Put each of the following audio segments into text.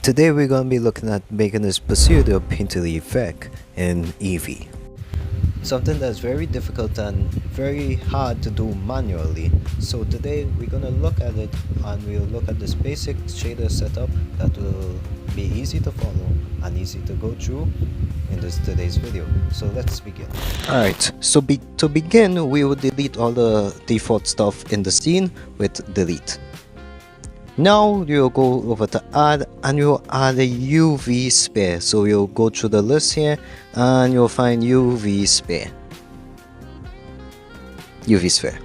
Today we're going to be looking at making this procedural painterly effect in Eevee. Something that's very difficult and very hard to do manually. So today we're going to look at it and we'll look at this basic shader setup that will be easy to follow and easy to go through in today's video. So let's begin. Alright, so to begin we will delete all the default stuff in the scene with delete. Now you'll go over to add and you'll add a UV sphere. So you'll go through the list here and you'll find UV sphere. UV sphere.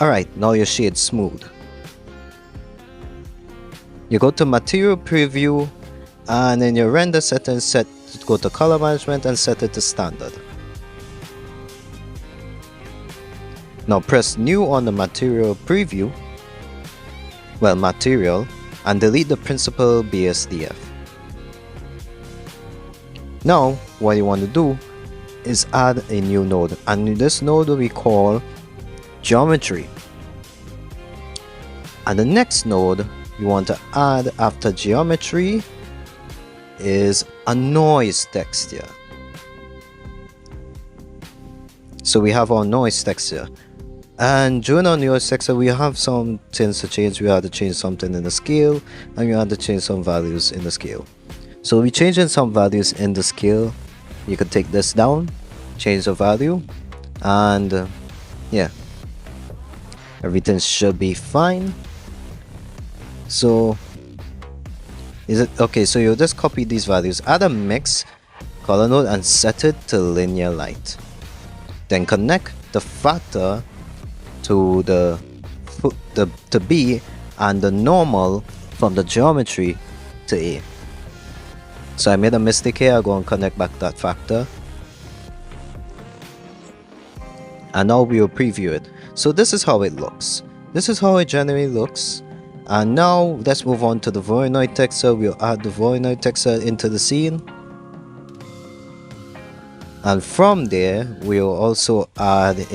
Alright, now your shade smooth. You go to material preview and in your render settings go to color management and set it to standard. Now press new on the material preview. Material, and delete the principal BSDF. Now what you want to do is add a new node, and this node we call geometry, and the next node you want to add after geometry is a noise texture. So we have our noise texture. And during our noise texture, we have some things to change. We have to change something in the scale, and we have to change some values in the scale. So we changing some values in the scale. You can take this down, change the value, and yeah, everything should be fine. So is it okay? So you just copy these values, add a mix color node, and set it to linear light. Then connect the factor to to B and the normal from the geometry to A. So I made a mistake here. I'll go and connect back that factor, and now we will preview it. So this is how it looks. This is how it generally looks. And now let's move on to the Voronoi texture. We'll add the Voronoi texture into the scene, and from there we'll also add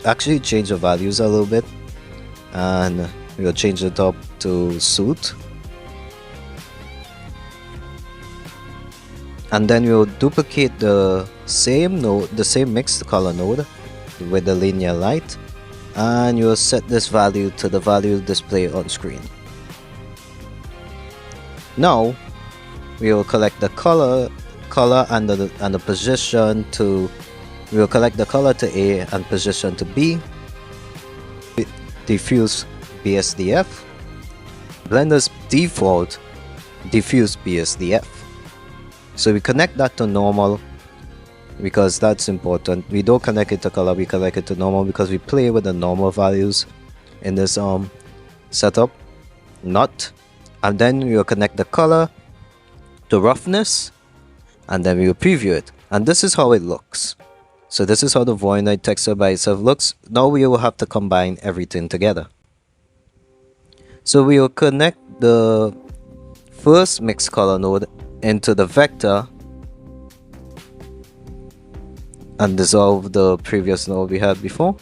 actually change the values a little bit, and we'll change it up to suit, and then we'll duplicate the same node, the same mixed color node with the linear light, and you'll set this value to the value displayed on screen. Now we will collect the color and the position to. We will collect the color to A and position to B. Diffuse BSDF. Blender's default diffuse BSDF. So we connect that to normal because that's important. We don't connect it to color, we connect it to normal because we play with the normal values in this setup. And then we will connect the color to roughness, and then we will preview it. And this is how it looks. So this is how the Voronoi texture by itself looks. Now we will have to combine everything together. So we will connect the first mixed color node into the vector and dissolve the previous node we had before.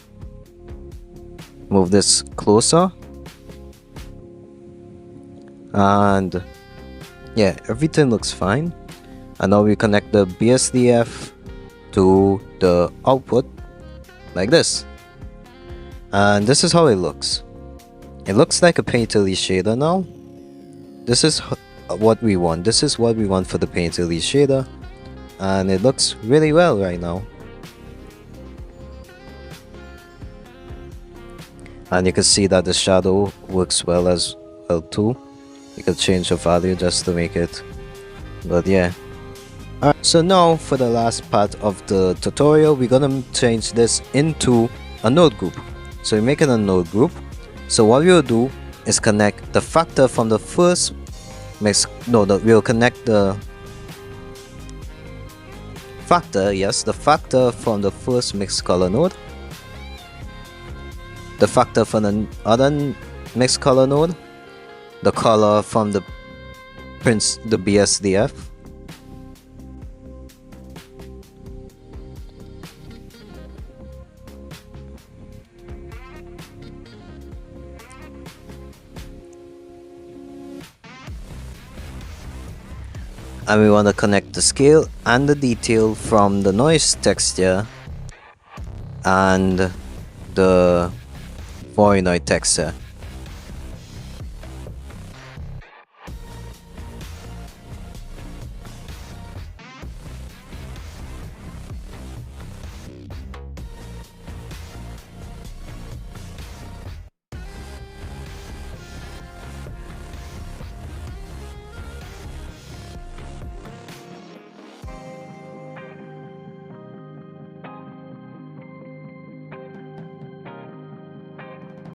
Move this closer. And yeah, everything looks fine. And now we connect the BSDF to the output like this, and this is how it looks. It looks like a painterly shader now. This is what we want. This is what we want for the painterly shader, and it looks really well right now. And you can see that the shadow works well as well too. You can change the value just to make it, but yeah. Alright, so now for the last part of the tutorial, we're gonna change this into a node group. So we're making a node group. So what we'll do is connect the factor from the first mix. We'll connect the factor, yes, the factor from the first mixed color node, the factor from the other mixed color node, the color from the BSDF, and we want to connect the scale and the detail from the noise texture and the void texture.